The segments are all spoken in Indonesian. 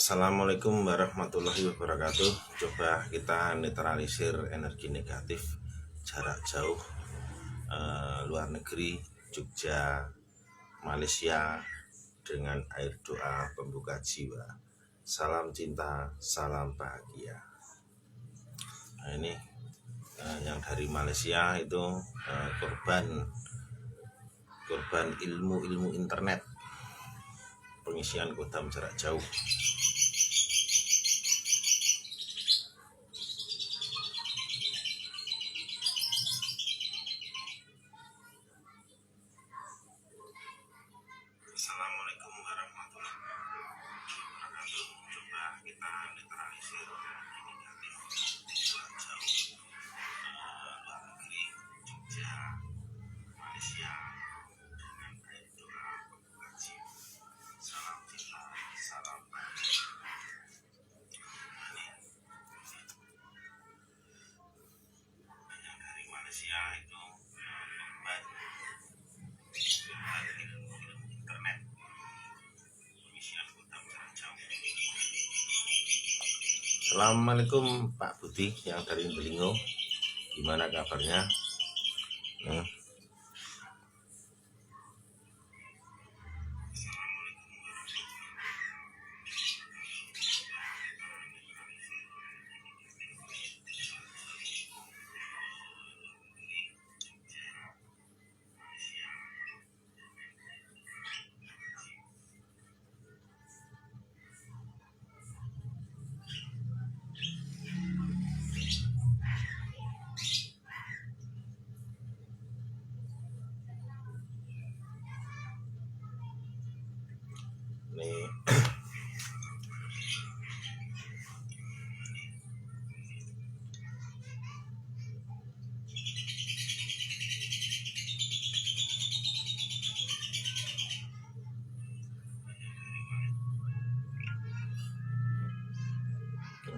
Assalamualaikum warahmatullahi wabarakatuh. Coba kita netralisir energi negatif jarak jauh, luar negeri, Jogja, Malaysia, dengan air doa pembuka jiwa. Salam cinta, salam bahagia. Nah, ini yang dari Malaysia itu korban ilmu internet, pengisian kodam jarak jauh. Assalamualaikum warahmatullahi wabarakatuh. Coba kita netralisir energi negatif jarak jauh, luar negeri, Jogja, Malaysia, dengan air doa pembuka jiwa. Salam cinta, salam bahagia. Yang dari Malaysia itu korban ilmu internet, pengisian kodam jarak jauh. Assalamualaikum Pak Budi yang dari Belingo, gimana kabarnya? Nih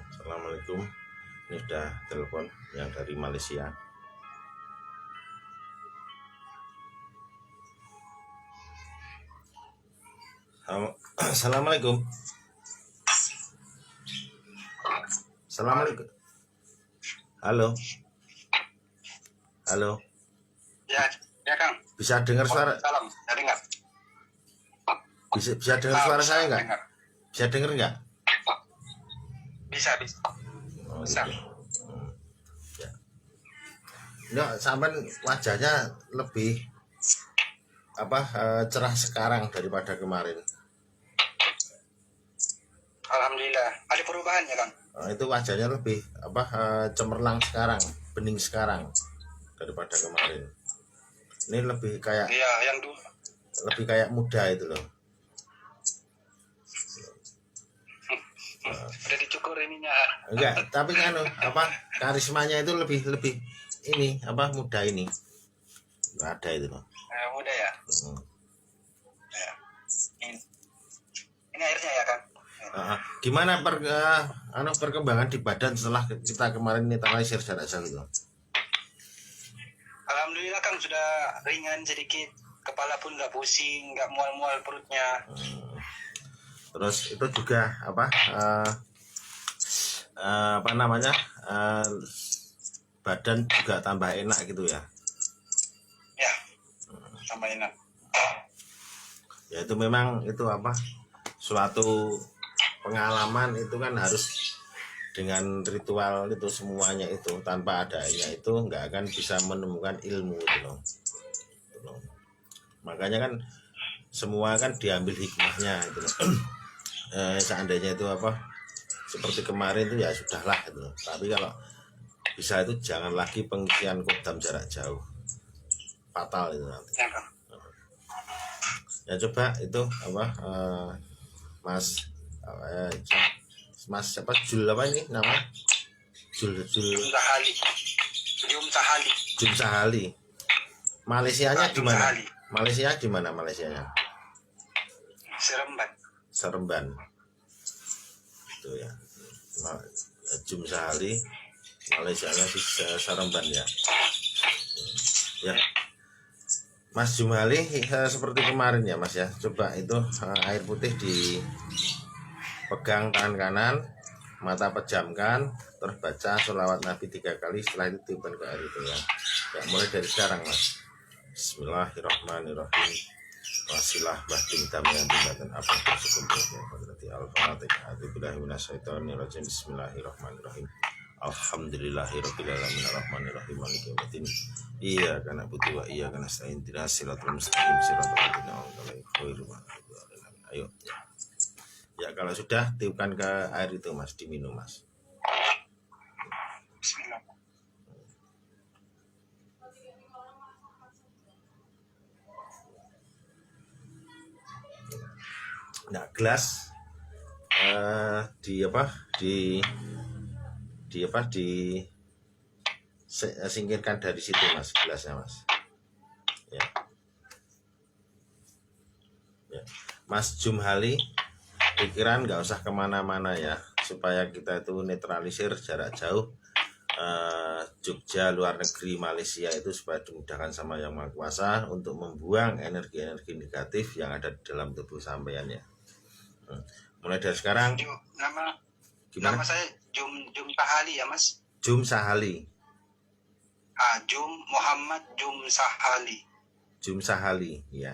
Assalamualaikum, ini udah telepon yang dari Malaysia. Assalamualaikum. Assalamualaikum. Halo. Ya Kang. Bisa dengar suara? Salam, saya dengar. Bisa dengar suara saya nggak? Bisa dengar nggak? Bisa. Oh, Bisa. gitu. Ya. Nggak, sampai wajahnya lebih cerah sekarang daripada kemarin. Alhamdulillah. Ada perubahan ya Kang? Itu wajahnya lebih cemerlang sekarang, bening sekarang daripada kemarin. Ini lebih kayak Iya, yang dulu. lebih kayak muda itu loh. Udah dicukur ininya. Enggak, tapi karismanya itu lebih ini muda ini. Nggak ada itu loh. Muda ya. Ya. Ini airnya ya Kang. Gimana perkembangan di badan setelah kita kemarin netralisir jarak jauh itu? Alhamdulillah Kang, sudah ringan sedikit. Kepala pun nggak pusing, nggak mual-mual perutnya. Terus itu juga badan juga tambah enak gitu ya? Ya, tambah enak. Ya itu memang itu suatu pengalaman itu kan harus dengan ritual itu semuanya itu, tanpa adanya itu nggak akan bisa menemukan ilmu itu loh. Makanya kan semua kan diambil hikmahnya itu loh. Seandainya itu seperti kemarin itu ya sudahlah itu loh. Tapi kalau bisa itu jangan lagi pengisian kodam jarak jauh, fatal itu nanti. Ya Kang. Ya coba itu Mas siapa Jul ini nama Jul Sahali. Malaysianya di mana? Malaysianya? Seremban. Itu ya. Jum Sahali, Malaysianya di Seremban ya. Ya. Mas Jumali seperti kemarin ya Mas ya. Coba itu air putih pegang tangan kanan, mata pejamkan, terus baca sholawat Nabi 3 kali. Setelah itu tiupkan ke air itu ya. Ya, mulai dari sekarang mas. Bismillahirrahmanirrahim. Wasilah bahdim damian bimatan apa bersyukur berarti al-fatihah. Bismillahirrahmanirrahim. Bismillahirrahmanirrahim. Alhamdulillahirabbil alamin arrahmanirrahim maliki yaumiddin. Iyyaka na'budu wa iyyaka nasta'in. Ihdinas siratal mustaqim siratal ladzina an'amta 'alaihim. Ayo. Ya kalau sudah tiupkan ke air itu mas, diminum mas. Bismillah. Nah gelas singkirkan dari situ mas, gelasnya mas. Ya. Ya. Mas Jumhali, pikiran nggak usah kemana-mana ya, supaya kita itu netralisir jarak jauh. Jogja, luar negeri, Malaysia itu supaya dimudahkan sama Yang Maha Kuasa untuk membuang energi-energi negatif yang ada di dalam tubuh sampean ya. Mulai dari sekarang. Nama saya Jum Sahali ya mas. Jum Sahali. Jum Muhammad Jum Sahali. Jum Sahali ya.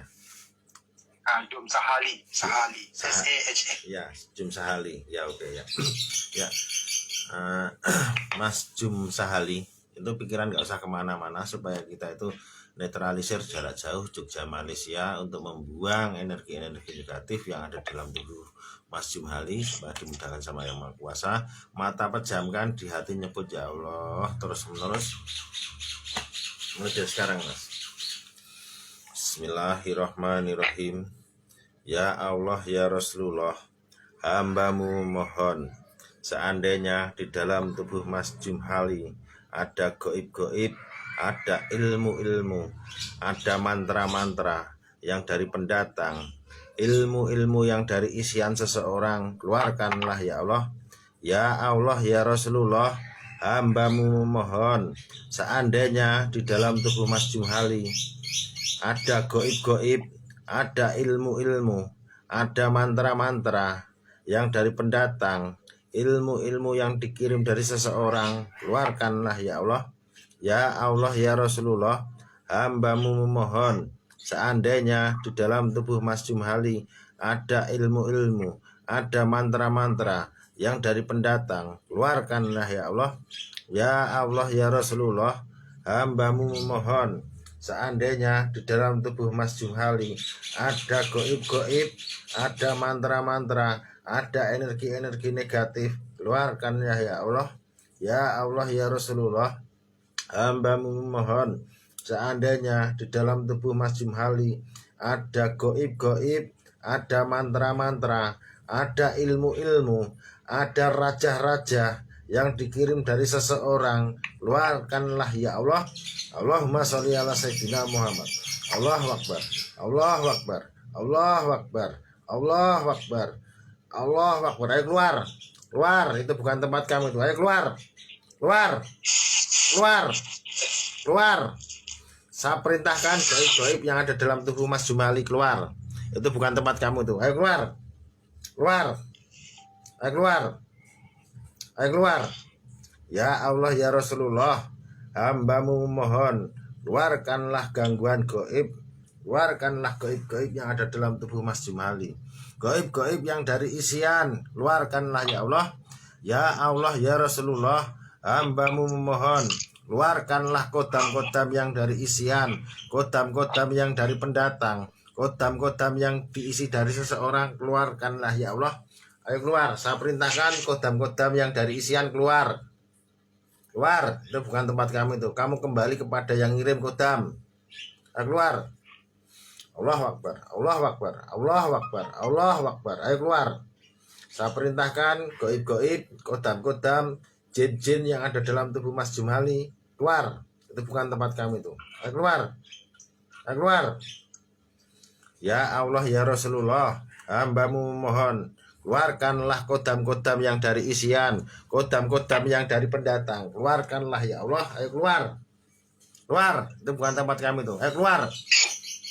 Jum Sahali. SEHE. Ya, Jum Sahali. Ya oke ya. Ya. Mas Jum Sahali, itu pikiran nggak usah kemana-mana supaya kita itu netralisir jarak jauh Jogja Malaysia untuk membuang energi-energi negatif yang ada dalam tubuh Mas Jumhali supaya dimudahkan sama Yang Maha Kuasa. Mata pejamkan, di hati nyebut ya Allah terus menerus. Mulai dari sekarang mas. Bismillahirrahmanirrahim. Ya Allah ya Rasulullah, hambamu mohon seandainya di dalam tubuh Mas Jumhali ada goib-goib, ada ilmu-ilmu, ada mantra-mantra yang dari pendatang, ilmu-ilmu yang dari isian seseorang, keluarkanlah ya Allah. Ya Allah ya Rasulullah, hambamu mohon seandainya di dalam tubuh Mas Jumhali ada goib-goib, ada ilmu-ilmu, ada mantra-mantra yang dari pendatang, ilmu-ilmu yang dikirim dari seseorang, keluarkanlah ya Allah. Ya Allah ya Rasulullah, hambamu memohon seandainya di dalam tubuh Mas Jumhali ada ilmu-ilmu, ada mantra-mantra yang dari pendatang, keluarkanlah ya Allah. Ya Allah ya Rasulullah, hambamu memohon seandainya di dalam tubuh Mas Jumhali ada goib-goib, ada mantra-mantra, ada energi-energi negatif, keluarkan ya Allah. Ya Allah ya Rasulullah, hambamu mohon seandainya di dalam tubuh Mas Jumhali ada goib-goib, ada mantra-mantra, ada ilmu-ilmu, ada raja-raja yang dikirim dari seseorang, keluarkanlah ya Allah. Allahumma sholli ala sayyidina Muhammad. Allahu akbar, Allahu akbar, Allahu akbar, Allahu akbar, Allahu akbar. Ayo keluar, keluar, itu bukan tempat kamu itu. Ayo keluar, keluar, keluar, keluar. Saya perintahkan goib-goib yang ada dalam tubuh Mas Jumhali keluar. Itu bukan tempat kamu itu. Ayo keluar, keluar, ayo keluar, ayo keluar. Ya Allah ya Rasulullah, hambamu mohon keluarkanlah gangguan goib, keluarkanlah goib-goib yang ada dalam tubuh Mas Jumhali, goib-goib yang dari isian, keluarkanlah ya Allah. Ya Allah ya Rasulullah, hambamu memohon keluarkanlah kodam-kodam yang dari isian, kodam-kodam yang dari pendatang, kodam-kodam yang diisi dari seseorang, keluarkanlah ya Allah. Ayo keluar, saya perintahkan kodam-kodam yang dari isian keluar. Keluar, itu bukan tempat kamu itu. Kamu kembali kepada yang ngirim kodam. Ayo keluar. Allahu akbar, Allahu akbar, Allahu akbar, Allahu akbar. Ayo keluar. Saya perintahkan goib-goib, kodam-kodam, jin-jin yang ada dalam tubuh Mas Jumhali keluar. Itu bukan tempat kamu itu. Ayo keluar. Ayo keluar. Ya Allah ya Rasulullah, hambamu mohon keluarkanlah kodam-kodam yang dari isian, kodam-kodam yang dari pendatang, keluarkanlah ya Allah. Ayo keluar, keluar, itu bukan tempat kami itu. Ayo keluar.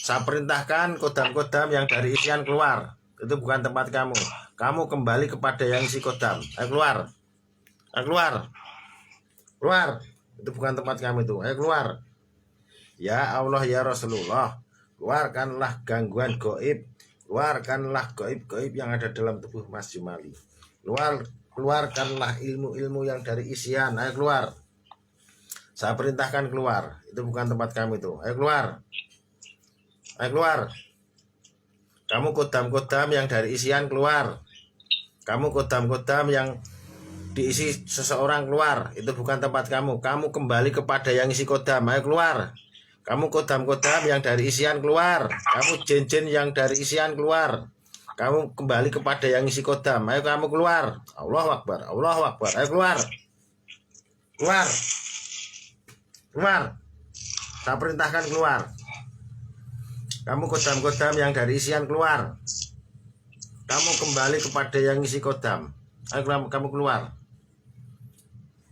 Saya perintahkan kodam-kodam yang dari isian keluar. itu bukan tempat kamu. Kamu kembali kepada yang isi kodam. Ayo keluar. Ayo keluar. Keluar. Itu bukan tempat kamu itu. Ayo keluar. Ya Allah ya Rasulullah, keluarkanlah gangguan goib, keluarkanlah goib-goib yang ada dalam tubuh Mas Jumali. Keluarkanlah ilmu-ilmu yang dari isian. Ayo keluar. Saya perintahkan keluar. Itu bukan tempat kamu itu. Ayo keluar. Ayo keluar. Kamu kodam-kodam yang dari isian keluar. Kamu kodam-kodam yang diisi seseorang keluar. Itu bukan tempat kamu. Kamu kembali kepada yang isi kodam. Ayo keluar. Kamu kodam-kodam yang dari isian keluar. Kamu jin-jin yang dari isian keluar. Kamu kembali kepada yang isi kodam. Ayo kamu keluar. Allahu Akbar. Allahu Akbar. Ayo keluar. Keluar. Keluar. Saya perintahkan keluar. Kamu kodam-kodam yang dari isian keluar. Kamu kembali kepada yang isi kodam. Ayo kamu keluar.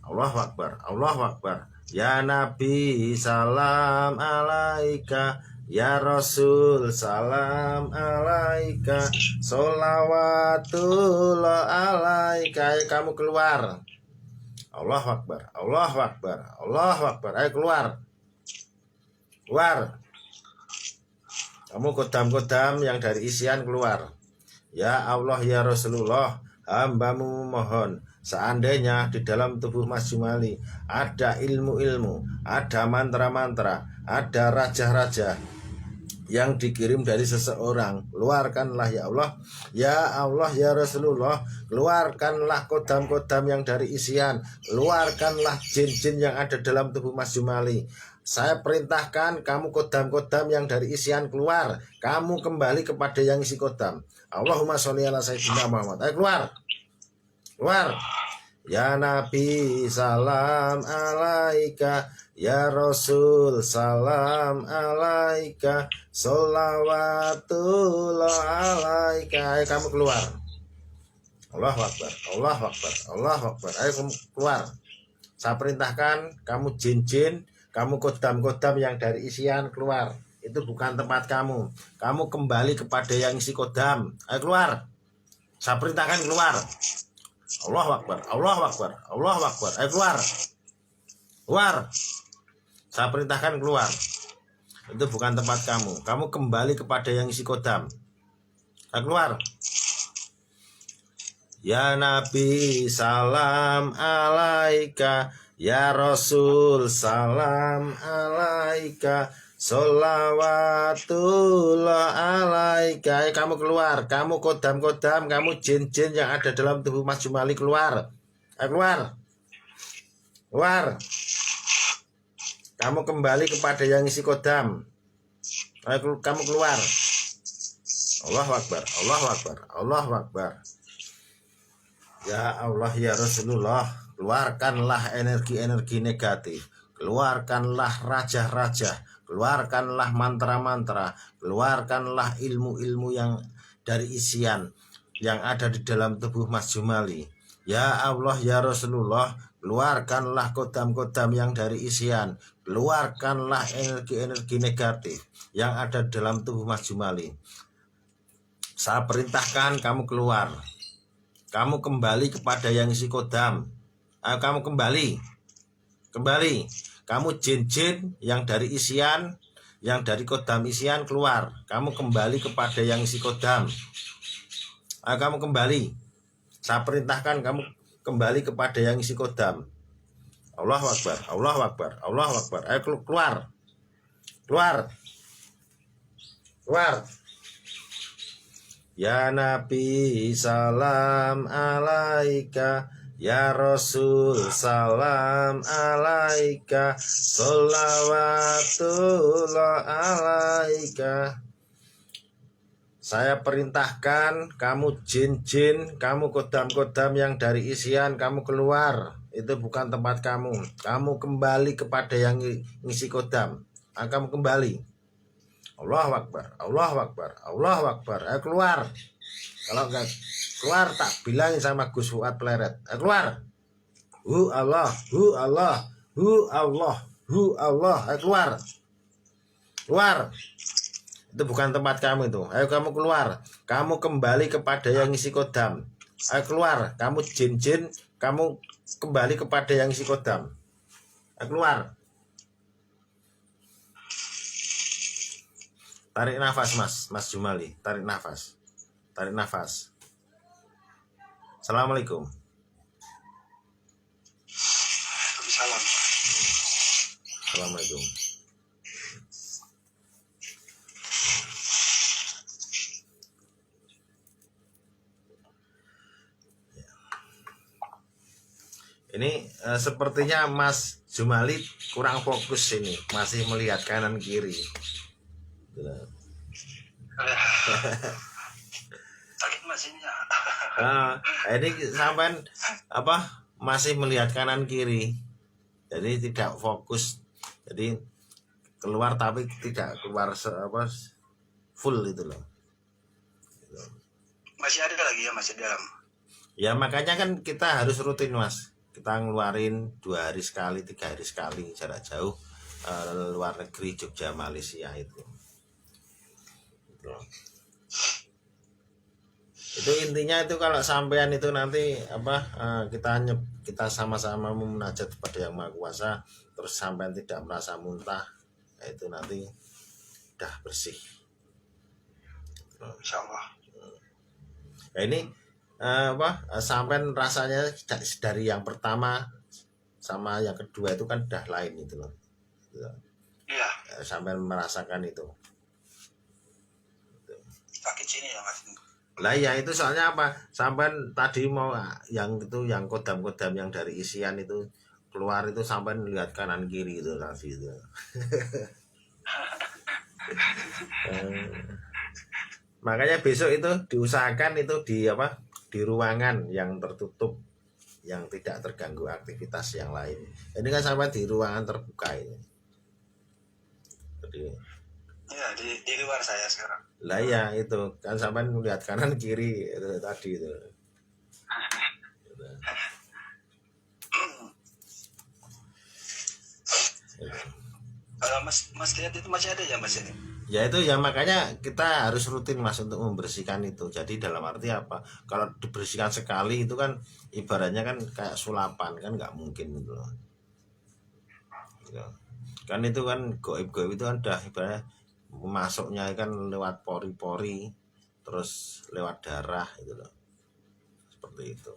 Allahu Akbar. Allahu Akbar. Ya Nabi salam alaika, ya Rasul salam alaika, sholawatullah alaika. Ayo kamu keluar. Allahu Akbar. Allahu Akbar. Allahu Akbar. Ayo keluar. Keluar. Kamu kodam-kodam yang dari isian keluar. Ya Allah ya Rasulullah, hambamu mohon, seandainya di dalam tubuh Mas Jumali ada ilmu-ilmu, ada mantra-mantra, ada raja-raja yang dikirim dari seseorang, keluarkanlah ya Allah. Ya Allah ya Rasulullah, keluarkanlah kodam-kodam yang dari isian, keluarkanlah jin-jin yang ada dalam tubuh Mas Jumali. Saya perintahkan kamu kodam-kodam yang dari isian keluar. Kamu kembali kepada yang isi kodam. Allahumma sholli ala sayyidina Muhammad. Ayo keluar. Keluar. Ya Nabi salam alaika, ya Rasul salam alaika, sholawatullah alaika. Ayo kamu keluar. Allahu Akbar. Allahu Akbar. Allahu Akbar. Ayo kamu keluar. Saya perintahkan kamu jin-jin, kamu kodam-kodam yang dari isian keluar. Itu bukan tempat kamu. Kamu kembali kepada yang isi kodam. Ayo keluar. Saya perintahkan keluar. Allahu Akbar. Allahu Akbar. Allahu Akbar. Ayo keluar. Keluar. Saya perintahkan keluar. Itu bukan tempat kamu. Kamu kembali kepada yang isi kodam. Ayo keluar. Ya Nabi salam alaika, ya Rasul salam alaika, sholawatullah alaika. Ayo kamu keluar. Kamu kodam-kodam, kamu jin-jin yang ada dalam tubuh Mas Jumali keluar. Ayo keluar. Keluar. Kamu kembali kepada yang isi kodam. Ayo kamu keluar. Allahu Akbar. Allahu Akbar. Allahu Akbar. Ya Allah ya Rasulullah, keluarkanlah energi-energi negatif, keluarkanlah raja-raja, keluarkanlah mantra-mantra, keluarkanlah ilmu-ilmu yang dari isian yang ada di dalam tubuh Mas Jumali. Ya Allah ya Rasulullah, keluarkanlah kodam-kodam yang dari isian, keluarkanlah energi-energi negatif yang ada di dalam tubuh Mas Jumali. Saya perintahkan kamu keluar. Kamu kembali kepada yang isi kodam. Ayo kamu kembali. Kembali. Kamu jin-jin yang dari isian, yang dari kodam isian keluar. Kamu kembali kepada yang isi kodam. Ayo kamu kembali. Saya perintahkan kamu kembali kepada yang isi kodam. Allahu Akbar. Allahu Akbar. Allahu Akbar. Ayo keluar. Keluar. Keluar. Ya Nabi salam alaika, ya Rasul salam alaika, sholawatullah alaika. Saya perintahkan kamu jin-jin, kamu kodam-kodam yang dari isian, kamu keluar. Itu bukan tempat kamu. Kamu kembali kepada yang ngisi kodam. Kamu kembali. Allahu Akbar, Allahu Akbar, Allahu Akbar. Ayo keluar. Kalau enggak keluar tak bilangin sama Gus Fuad Pleret. Ayo keluar. Hu Allah, hu Allah, hu Allah, hu Allah. Ayo keluar. Keluar. Itu bukan tempat kamu itu. Ayo kamu keluar. Kamu kembali kepada yang ngisi kodam. Ayo keluar. Kamu jin-jin. Kamu kembali kepada yang ngisi kodam. Ayo keluar. Tarik nafas Mas Jumali. Tarik nafas. Tarik nafas. Assalamualaikum. Salam. Assalamualaikum. Ini sepertinya Mas Jumali kurang fokus ini, masih melihat kanan kiri. Sakit Mas ini ya. Ini sampai masih melihat kanan kiri, jadi tidak fokus, jadi keluar tapi tidak keluar full itu loh. Masih ada lagi ya, masih dalam. Ya makanya kan kita harus rutin Mas. Kita ngeluarin 2 hari sekali, 3 hari sekali jarak jauh luar negeri, Jogja, Malaysia itu. Itu intinya itu kalau sampean itu nanti kita sama-sama memunajat kepada Yang Maha Kuasa, terus sampean tidak merasa muntah, itu nanti udah bersih. Insyaallah. Nah, ini sampean rasanya dari yang pertama sama yang kedua itu kan udah lain itu loh. Iya. Sampean merasakan itu. Sakit sini ya Mas. Lah ya itu soalnya apa? Sampean tadi mau yang itu yang kodam-kodam yang dari isian itu keluar itu sampean lihat kanan kiri itu tadi itu. Makanya besok itu diusahakan itu di ruangan yang tertutup, yang tidak terganggu aktivitas yang lain. Ini kan sampai di ruangan terbuka ini. Jadi ya di luar saya sekarang. Lah ya itu kan sampai melihat kanan kiri itu tadi itu. Kalau Mas lihat itu masih ada ya Mas ini? Ya itu ya makanya kita harus rutin Mas untuk membersihkan itu. Jadi dalam arti apa? Kalau dibersihkan sekali itu kan ibaratnya kan kayak sulapan kan nggak mungkin gitu loh. Ya. Kan itu kan goib-goib itu kan udah ibaratnya masuknya kan lewat pori-pori terus lewat darah itu loh. Seperti itu.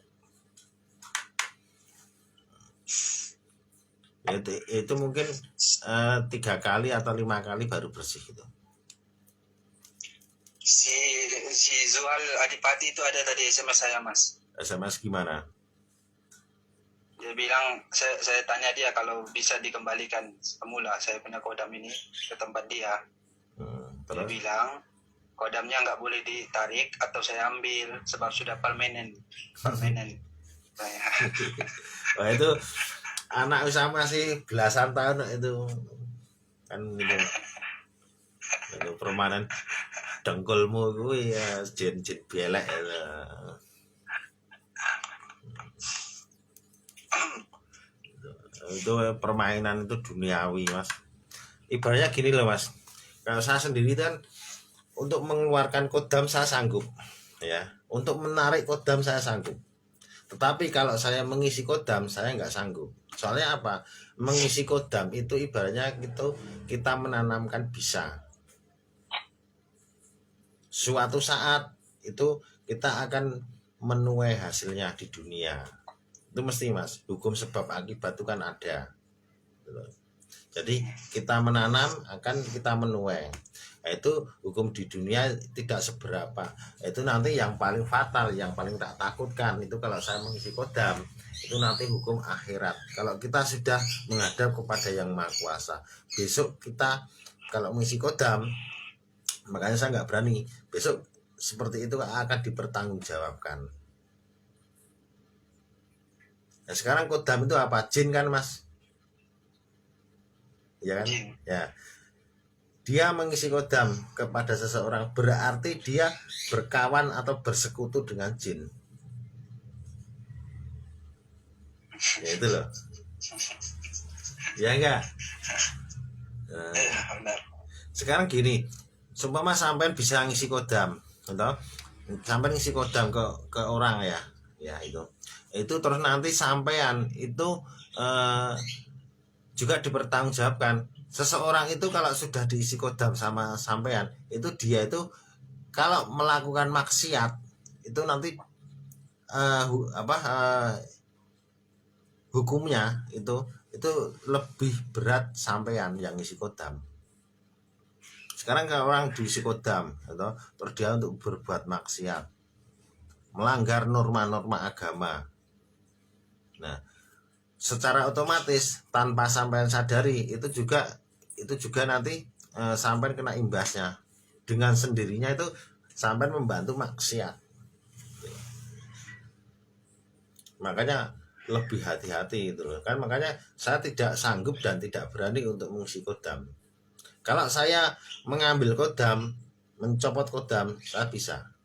Ya, itu mungkin 3 kali atau 5 kali baru bersih itu. Si Zuhal Adipati itu ada tadi SMS saya Mas. SMS gimana? Dia bilang saya tanya dia kalau bisa dikembalikan semula saya punya kodam ini ke tempat dia. Dia bilang kodamnya nggak boleh ditarik atau saya ambil sebab sudah permanen. Wah itu anak usaha masih belasan tahun itu kan itu permanen dengkulmu gue ya jin belek itu permainan itu duniawi Mas. Ibaratnya gini loh Mas, kalau saya sendiri kan untuk mengeluarkan kodam saya sanggup ya, untuk menarik kodam saya sanggup, tetapi kalau saya mengisi kodam saya nggak sanggup. Soalnya apa? Mengisi kodam itu ibaratnya kita menanamkan bisa. Suatu saat itu kita akan menuai hasilnya di dunia. Itu mesti Mas, hukum sebab akibat itu kan ada. Jadi kita menanam akan kita menuai. Itu hukum di dunia tidak seberapa. Itu nanti yang paling fatal, yang paling tak takutkan itu kalau saya mengisi kodam, itu nanti hukum akhirat. Kalau kita sudah menghadap kepada Yang Maha Kuasa, besok kita kalau mengisi kodam, makanya saya nggak berani. Besok seperti itu akan dipertanggungjawabkan. Nah, sekarang kodam itu apa? Jin kan Mas? Ya kan? Ya. Dia mengisi kodam kepada seseorang berarti dia berkawan atau bersekutu dengan jin. Ya itu loh. Ya enggak? Nah, sekarang gini, seumpama sampean bisa ngisi kodam, atau sampean ngisi kodam ke orang ya, ya itu terus nanti sampean itu juga dipertanggungjawabkan. Seseorang itu kalau sudah diisi kodam sama sampean, itu dia itu kalau melakukan maksiat itu nanti hukumnya itu lebih berat sampean yang isi kodam. Sekarang kalau orang diisi kodam atau terus dia untuk berbuat maksiat, melanggar norma-norma agama, nah secara otomatis tanpa sampean sadari itu juga nanti sampean kena imbasnya. Dengan sendirinya itu sampean membantu maksiat. Makanya lebih hati-hati itu loh kan, makanya saya tidak sanggup dan tidak berani untuk mengisi kodam. Kalau saya mengambil kodam, mencopot kodam, saya bisa.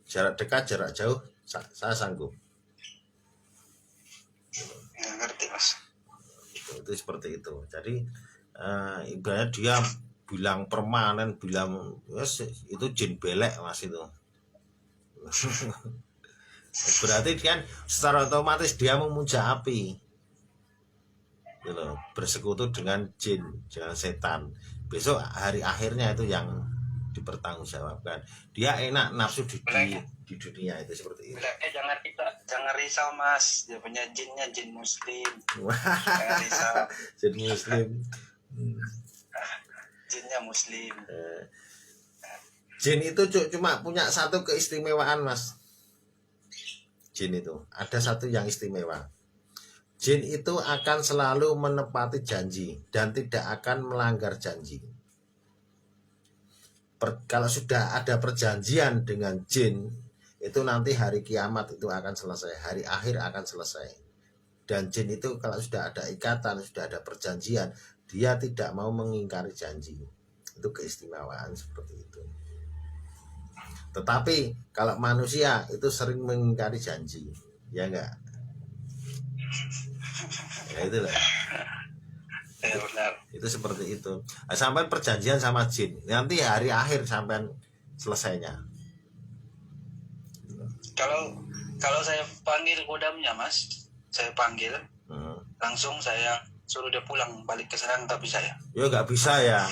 Jarak dekat, jarak jauh, saya sanggup. Ya, ngerti mas. Itu seperti itu. Jadi ibaratnya dia bilang permanen, bilang yes, itu jin belek mas itu. Berarti kan secara otomatis dia memuja api, gitu, bersekutu dengan jin, dengan setan. Besok hari akhirnya itu yang dipertanggungjawabkan. Dia enak nafsu di dunia itu seperti itu. Jangan risau mas, dia punya jinnya jin muslim. Jangan risau. Jin muslim. Jinnya muslim. Jin itu cuma punya satu keistimewaan mas. Jin itu ada satu yang istimewa. Jin itu akan selalu menepati janji dan tidak akan melanggar janji. Kalau sudah ada perjanjian dengan jin, itu nanti hari kiamat itu akan selesai, hari akhir akan selesai. Dan jin itu kalau sudah ada ikatan, sudah ada perjanjian, dia tidak mau mengingkari janji. Itu keistimewaan seperti itu. Tetapi kalau manusia itu sering mengingkari janji, ya enggak? Ya itulah. Ya benar. Itu seperti itu. Sampai perjanjian sama jin, nanti hari akhir sampai selesainya. Kalau saya panggil kodamnya mas, saya panggil, langsung saya suruh dia pulang balik ke sana, nggak bisa ya? Ya nggak bisa ya.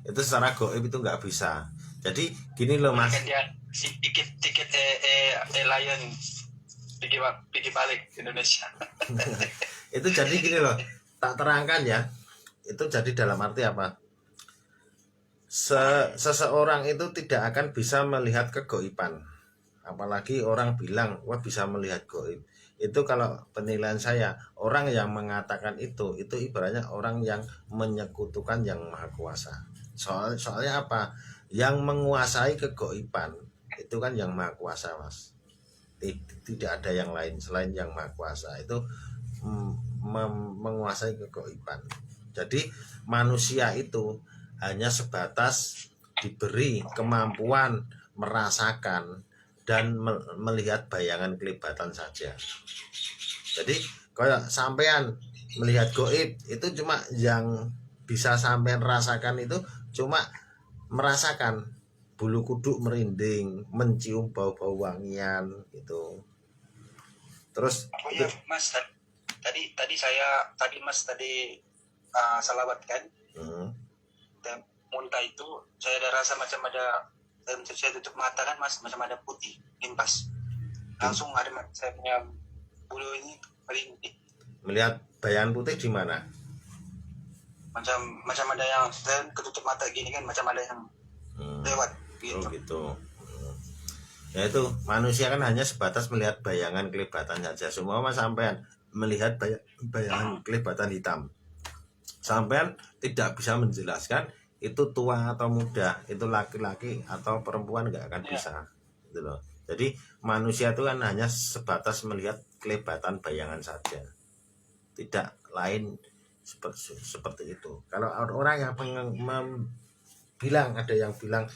Itu secara goib itu nggak bisa. Jadi gini loh mas. Dia si tiket lion pergi balik Indonesia. Itu jadi gini loh, tak terangkan ya. Itu jadi dalam arti apa? Seseorang itu tidak akan bisa melihat kegoiban. Apalagi orang bilang wah bisa melihat goib. Itu kalau penilaian saya, orang yang mengatakan itu ibaratnya orang yang menyekutukan yang maha kuasa. Soalnya apa? Yang menguasai kegoiban itu kan yang maha kuasa mas. Tidak ada yang lain selain yang maha kuasa itu menguasai kegoiban. Jadi manusia itu hanya sebatas diberi kemampuan merasakan dan melihat bayangan kelibatan saja. Jadi kalau sampean melihat goib itu cuma yang bisa sampean rasakan itu cuma merasakan bulu kuduk merinding, mencium bau-bau wangian itu. Terus ya mas, tadi mas salawat kan, muntah itu saya ada rasa macam ada, saya tutup mata kan mas, macam ada putih limpas, langsung ada saya punya bulu ini merinding. Melihat bayangan putih di mana? Macam ada yang saya ketutup mata gini kan, macam ada yang lewat gitu. Oh gitu. Ya itu manusia kan hanya sebatas melihat bayangan kelibatan saja. Semua mas sampean melihat bayangan kelibatan hitam. Sampean tidak bisa menjelaskan itu tua atau muda, itu laki-laki atau perempuan, nggak akan bisa. Gitu loh. Jadi manusia itu kan hanya sebatas melihat kelibatan bayangan saja. Tidak lain seperti itu. Kalau orang yang bilang, ada yang bilang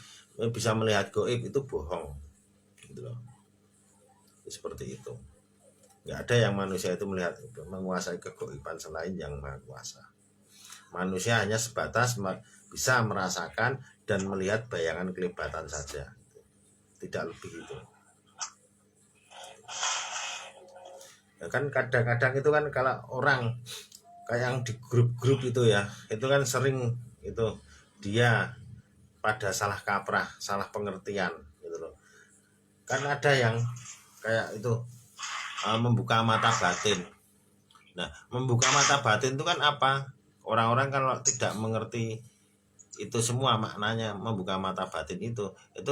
bisa melihat goib, itu bohong gitu loh. Seperti itu. Nggak ada yang manusia itu melihat menguasai kegoiban selain yang maha kuasa. Manusia hanya sebatas bisa merasakan dan melihat bayangan kelibatan saja, tidak lebih itu. Ya kan kadang-kadang itu kan kalau orang kayak yang di grup-grup itu ya, itu kan sering itu dia pada salah kaprah, salah pengertian gitu loh. Kan ada yang kayak itu membuka mata batin. Nah, membuka mata batin itu kan apa? Orang-orang kalau tidak mengerti itu semua maknanya membuka mata batin itu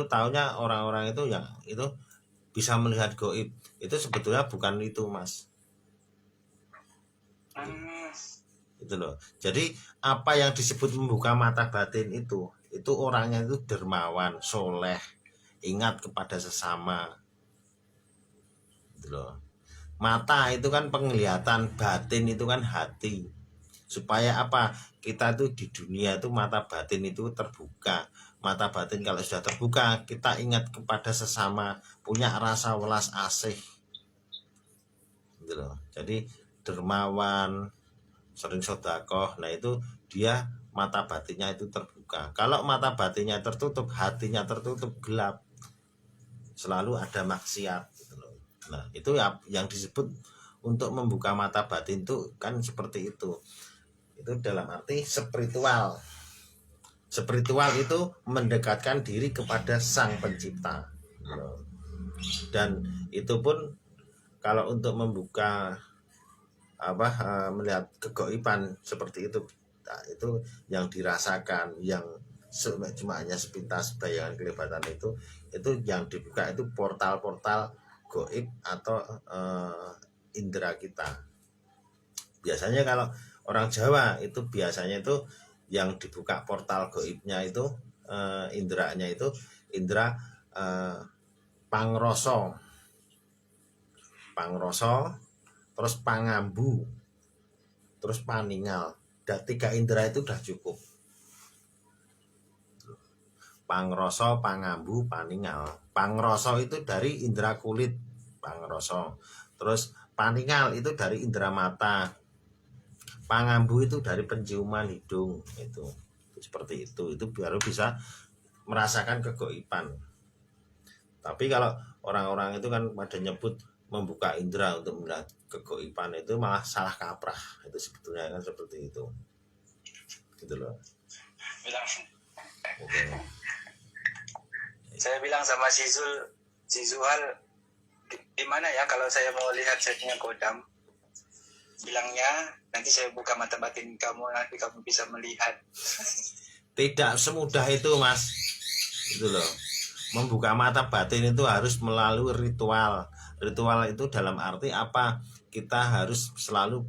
taunya orang-orang itu yang itu bisa melihat gaib. Itu sebetulnya bukan itu, Mas. Itu loh. Jadi apa yang disebut membuka mata batin itu orangnya itu dermawan, soleh, ingat kepada sesama. Gitu loh. Mata itu kan penglihatan, batin itu kan hati. Supaya apa? Kita tuh di dunia itu mata batin itu terbuka. Mata batin kalau sudah terbuka, kita ingat kepada sesama, punya rasa welas asih. Gitu loh. Jadi dermawan, sering sedekah. Nah itu dia mata batinnya itu terbuka. Kalau mata batinnya tertutup, hatinya tertutup, gelap, selalu ada maksiat gitu loh. Nah itu yang disebut untuk membuka mata batin itu kan seperti itu dalam arti spiritual. Spiritual itu mendekatkan diri kepada Sang Pencipta gitu loh. Dan itu pun kalau untuk membuka melihat kegaiban seperti itu, nah, itu yang dirasakan, yang cuma hanya sepintas bayangan kelibatan itu yang dibuka itu portal-portal gaib atau indera kita. Biasanya kalau orang Jawa itu biasanya itu yang dibuka portal gaibnya itu inderanya itu indera pangroso, terus pangambu, terus paningal. Dan 3 indera itu udah cukup. Pangroso, pangambu, paningal. Pangroso itu dari indera kulit, pangroso. Terus paningal itu dari indera mata. Pangambu itu dari penciuman hidung itu. Seperti itu baru bisa merasakan kegaiban. Tapi kalau orang-orang itu kan pada nyebut membuka indera untuk melihat kegaiban, itu malah salah kaprah. Itu sebetulnya kan seperti itu. Gitu loh. Gitu. Saya bilang sama si Zuhal, gimana ya kalau saya mau lihat setnya kodam? Bilangnya nanti saya buka mata batin kamu, nanti kamu bisa melihat. Tidak semudah itu, Mas. Itu loh. Membuka mata batin itu harus melalui ritual. Ritual itu dalam arti apa? Kita harus selalu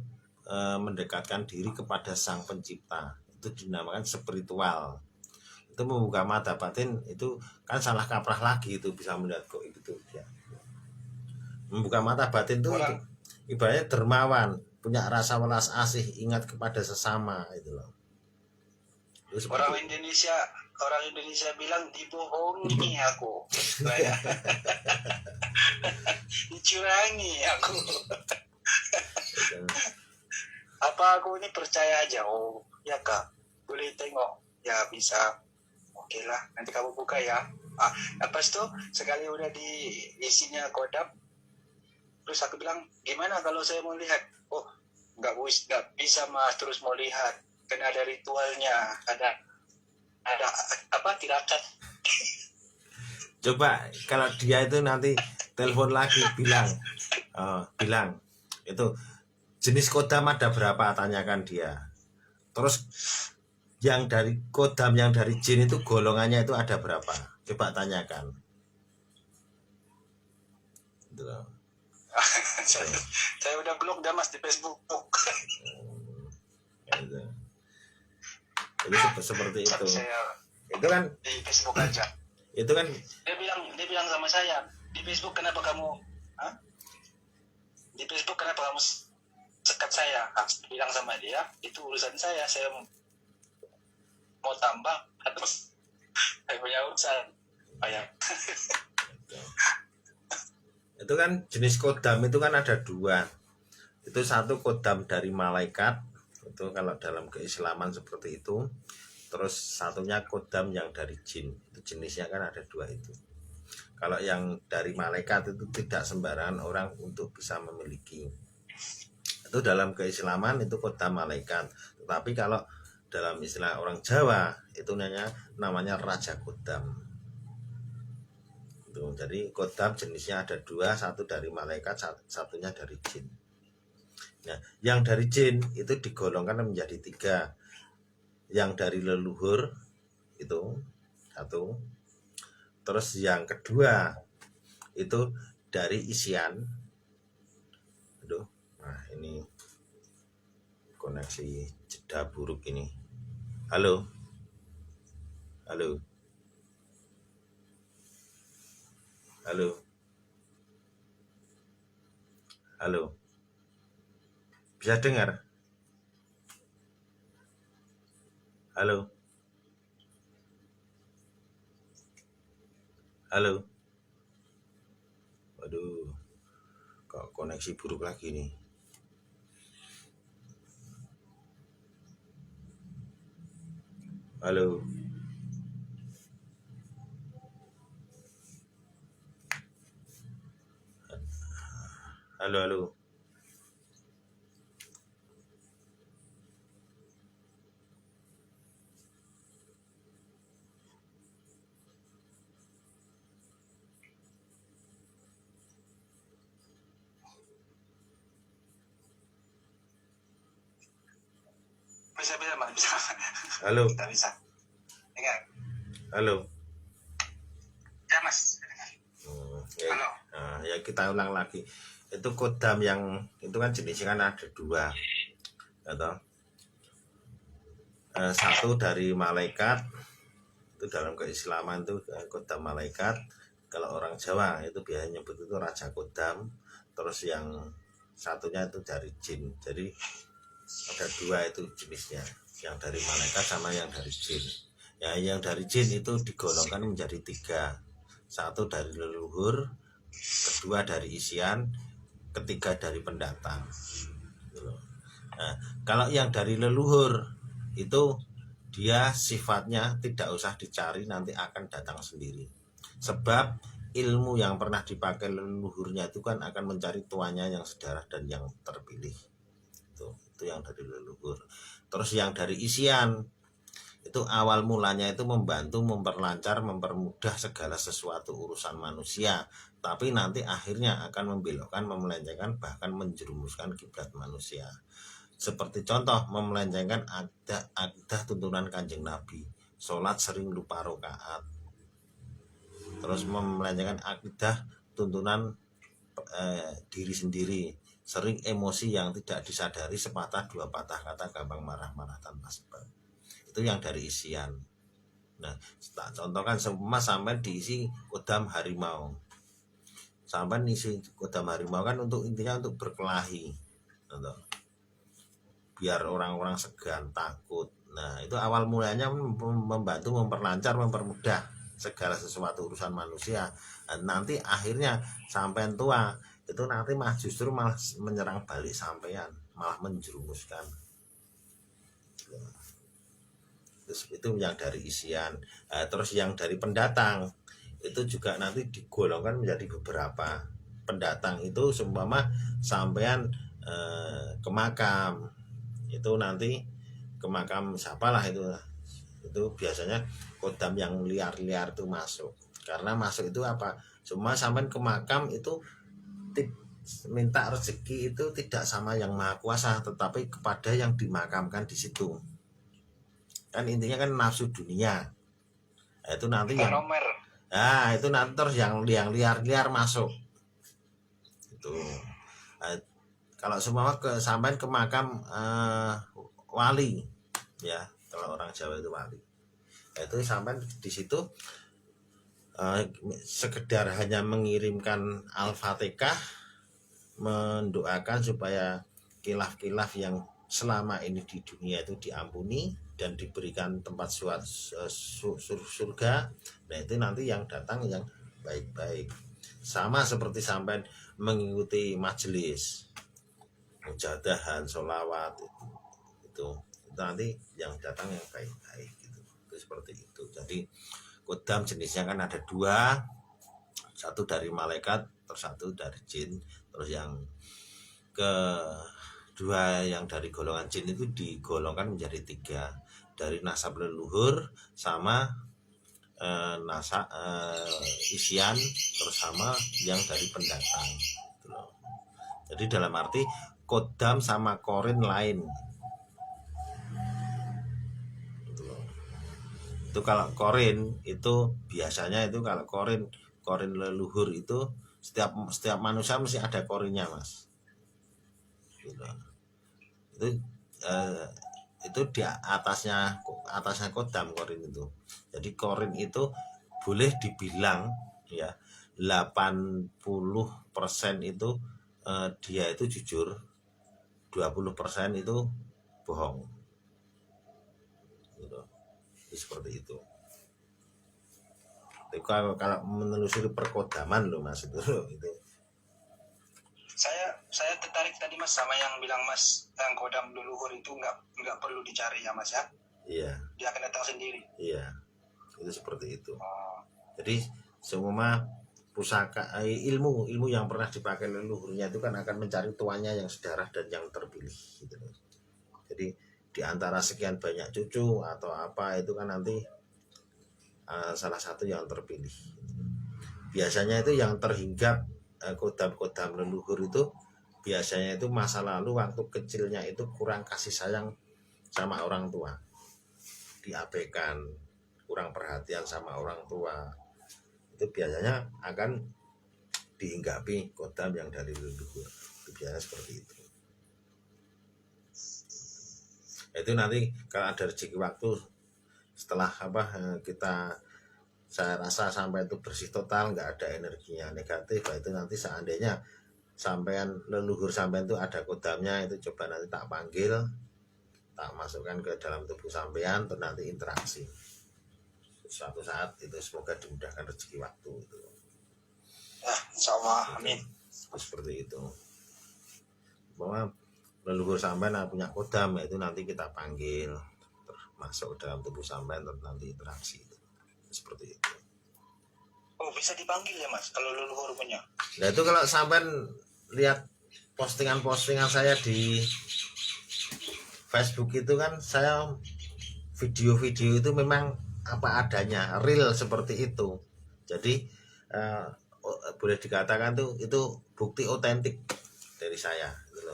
mendekatkan diri kepada Sang Pencipta. Itu dinamakan spiritual. Itu membuka mata batin itu kan salah kaprah lagi, itu bisa melihat kok itu ya. Membuka mata batin itu ibaratnya dermawan, punya rasa welas asih, ingat kepada sesama itu loh. Orang Indonesia bilang dibohongi aku. Dicurangi aku. Apa aku ini percaya aja? Oh ya Kak, boleh tengok? Ya bisa. Oke lah, nanti kamu buka ya. Lepas itu sekali udah di isinya kodam, terus aku bilang, gimana kalau saya mau lihat? Oh, nggak bisa Mas, terus mau lihat. Kan ada ritualnya, ada apa tirakat. Coba kalau dia itu nanti telepon lagi bilang itu jenis kodam ada berapa, tanyakan dia. Terus yang dari kodam yang dari jin itu golongannya itu ada berapa, coba tanyakan. Gitu. Saya udah blok dah Mas di Facebook. Gitu. Jadi seperti itu. Itu kan di Facebook aja. Itu kan dia bilang sama saya, di Facebook kenapa kamu di Facebook kenapa kamu sekat saya? Bilang sama dia, itu urusan saya mau tambah atau saya punya urusan. Itu kan jenis kodam itu kan ada 2. Itu satu kodam dari malaikat, itu kalau dalam keislaman seperti itu. terus satunya kodam yang dari jin. Itu jenisnya kan ada dua itu. Kalau yang dari malaikat itu tidak sembarangan orang untuk bisa memiliki. Itu dalam keislaman itu kodam malaikat. Tetapi kalau dalam istilah orang Jawa itu namanya raja kodam. Jadi kodam jenisnya ada dua, satu dari malaikat, satunya dari jin. Nah, yang dari jin itu digolongkan menjadi tiga. Yang dari leluhur itu satu, terus yang kedua itu dari isian. Aduh, nah ini koneksi jeda buruk ini. Halo, halo, halo, halo, bisa dengar? Halo, halo, waduh, kok koneksi buruk lagi nih. Halo, halo, halo. Bisa Mas, bisa. Halo, Kita bisa. Dengar. halo. Ya Mas. Ya, Halo. nah, ya kita ulang lagi. Itu kodam yang itu kan jenisnya kan ada dua, atau satu dari malaikat. Itu dalam keislaman itu kodam malaikat. Kalau orang Jawa itu biasanya nyebut itu raja kodam. Terus yang satunya itu dari jin. Jadi ada dua itu jenisnya, yang dari malaikat sama yang dari jin. Ya, yang dari jin itu digolongkan menjadi tiga. Satu dari leluhur, kedua dari isian, ketiga dari pendatang. Nah, kalau yang dari leluhur itu dia sifatnya tidak usah dicari, nanti akan datang sendiri. Sebab ilmu yang pernah dipakai leluhurnya itu kan akan mencari tuannya yang sedarah dan yang terpilih. Itu yang dari leluhur. Terus yang dari isian itu awal mulanya itu membantu, memperlancar, mempermudah segala sesuatu urusan manusia, tapi nanti akhirnya akan membelokkan, memelencengkan, bahkan menjerumuskan kiblat manusia. Seperti contoh memelencengkan akidah tuntunan Kanjeng Nabi, sholat sering lupa rakaat. Terus memelencengkan akidah tuntunan diri sendiri, sering emosi yang tidak disadari, sepatah dua patah kata, gampang marah-marah tanpa sebab. Itu yang dari isian. Nah, tak contohkan semua sampai diisi kodam harimau. Sampai isi kodam harimau kan untuk intinya untuk berkelahi, untuk biar orang-orang segan, takut. Nah, itu awal mulanya membantu, memperlancar, mempermudah segala sesuatu urusan manusia. Dan nanti akhirnya sampai tua itu nanti justru malah menyerang balik sampean, malah menjerumuskan. Terus itu yang dari isian. Nah, terus yang dari pendatang itu juga nanti digolongkan menjadi beberapa. Pendatang itu seumpama sampean ke makam, itu nanti ke makam siapalah itu biasanya kodam yang liar-liar itu masuk. Karena masuk itu apa? Cuma sampean ke makam itu minta rezeki itu tidak sama yang maha kuasa, tetapi kepada yang dimakamkan di situ. Kan intinya kan nafsu dunia. Nah, itu nanti yang itu nanti terus yang liar-liar masuk. Itu. Nah, kalau semua sampai ke makam wali, ya kalau orang Jawa itu wali. Nah, itu sampai di situ sekedar hanya mengirimkan Al-Fatihah, mendoakan supaya kilaf-kilaf yang selama ini di dunia itu diampuni dan diberikan tempat surga. Nah, itu nanti yang datang yang baik-baik. Sama seperti sampai mengikuti majelis mujadahan, sholawat, itu nanti yang datang yang baik-baik gitu. seperti itu. Jadi kodam jenisnya kan ada dua, satu dari malaikat, terus satu dari jin. Terus yang kedua yang dari golongan jin itu digolongkan menjadi tiga, dari nasab leluhur sama isian, terus sama yang dari pendatang gitu loh. Jadi dalam arti kodam sama korin lain gitu loh. Itu kalau korin itu biasanya itu kalau korin leluhur itu setiap manusia mesti ada korinnya mas gitu. Itu di atasnya kodam korin itu. Jadi korin itu boleh dibilang ya 80% itu dia itu jujur, 20% itu bohong gitu. Seperti itu. Tapi kalau menelusuri perkodaman loh mas itu Saya tertarik tadi mas sama yang bilang mas yang kodam leluhur itu nggak perlu dicari ya mas ya. Iya. Dia akan datang sendiri. Iya. Itu seperti itu. Jadi semua pusaka ilmu yang pernah dipakai leluhurnya itu kan akan mencari tuannya yang sedarah dan yang terpilih gitu. Jadi di antara sekian banyak cucu atau apa itu kan nanti salah satu yang terpilih. Biasanya itu yang terhinggap kodam leluhur itu biasanya itu masa lalu waktu kecilnya itu kurang kasih sayang sama orang tua, diabaikan, kurang perhatian sama orang tua, itu biasanya akan dihinggapi kodam yang dari leluhur. Itu biasanya seperti itu. Itu nanti kalau ada rezeki waktu setelah saya rasa sampai itu bersih total, nggak ada energinya negatif, itu nanti seandainya sampean leluhur sampean itu ada kodamnya, itu coba nanti tak panggil, tak masukkan ke dalam tubuh sampean, terus nanti interaksi suatu saat itu, semoga dimudahkan rezeki waktu itu. Insyaallah, amin. Seperti itu. Bahwa leluhur sampean punya kodam, itu nanti kita panggil, terus masuk ke dalam tubuh sampean, terus nanti interaksi. Seperti itu. Oh, bisa dipanggil ya mas kalau leluhur punya? Nah itu kalau sampean lihat postingan saya di Facebook itu kan, saya video-video itu memang apa adanya, real seperti itu. Jadi boleh dikatakan tuh itu bukti otentik dari saya gitu.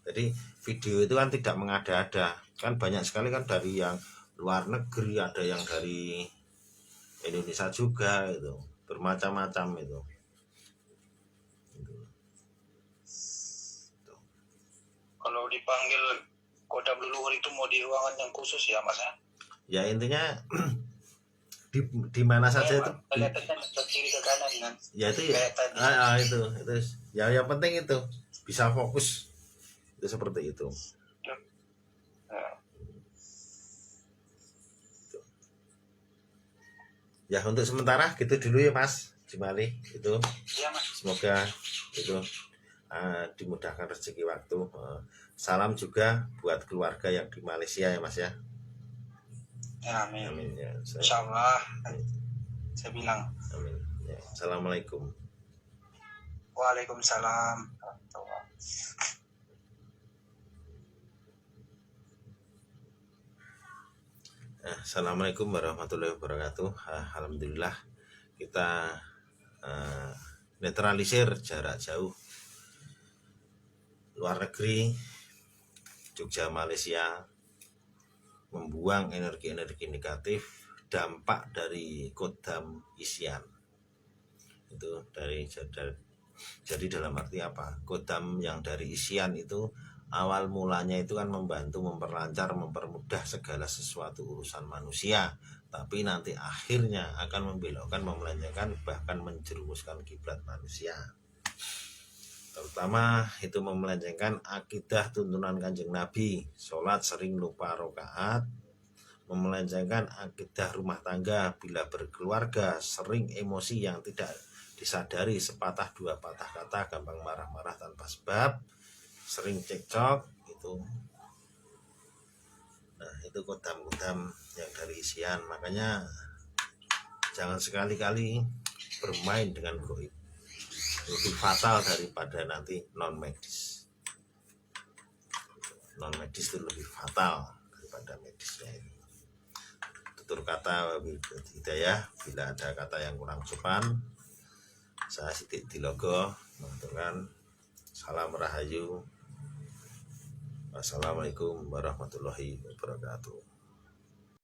Jadi video itu kan tidak mengada-ada, kan banyak sekali kan dari yang luar negeri, ada yang dari Indonesia juga, itu bermacam-macam itu. Kalau dipanggil kodam leluhur itu mau di ruangan yang khusus ya mas ya? Ya intinya di mana saja itu kelihatannya ke kiri ke kanan kan ya, itu ya itu ya yang penting itu bisa fokus, itu seperti itu. Ya untuk sementara gitu dulu ya mas Jimali itu ya, mas. Semoga itu dimudahkan rezeki waktu. Salam juga buat keluarga yang di Malaysia ya mas ya. Ya, amin. Amin ya. Insyaallah. Saya bilang. Amin. Ya. Assalamualaikum. Waalaikumsalam. Assalamualaikum warahmatullahi wabarakatuh. Alhamdulillah kita netralisir jarak jauh luar negeri, Jogja Malaysia, membuang energi-energi negatif dampak dari kodam isian itu jadi dalam arti apa, kodam yang dari isian itu awal mulanya itu kan membantu, memperlancar, mempermudah segala sesuatu urusan manusia, tapi nanti akhirnya akan membelokkan, memelencengkan, bahkan menjerumuskan kiblat manusia. Terutama itu memelencengkan akidah tuntunan Kanjeng Nabi, sholat sering lupa rakaat, memelencengkan akidah rumah tangga, bila berkeluarga sering emosi yang tidak disadari, sepatah dua patah kata, gampang marah-marah tanpa sebab, sering cekcok itu. Nah, itu kodam-kodam yang dari isian. Makanya jangan sekali-kali bermain dengan goib, lebih fatal daripada nanti non medis. Non medis itu lebih fatal daripada medisnya ini. Tutur kata wabillahi hidayah. Bila ada kata yang kurang sopan, saya Sidik Dilogo mengaturkan salam rahayu. Wassalamualaikum warahmatullahi wabarakatuh.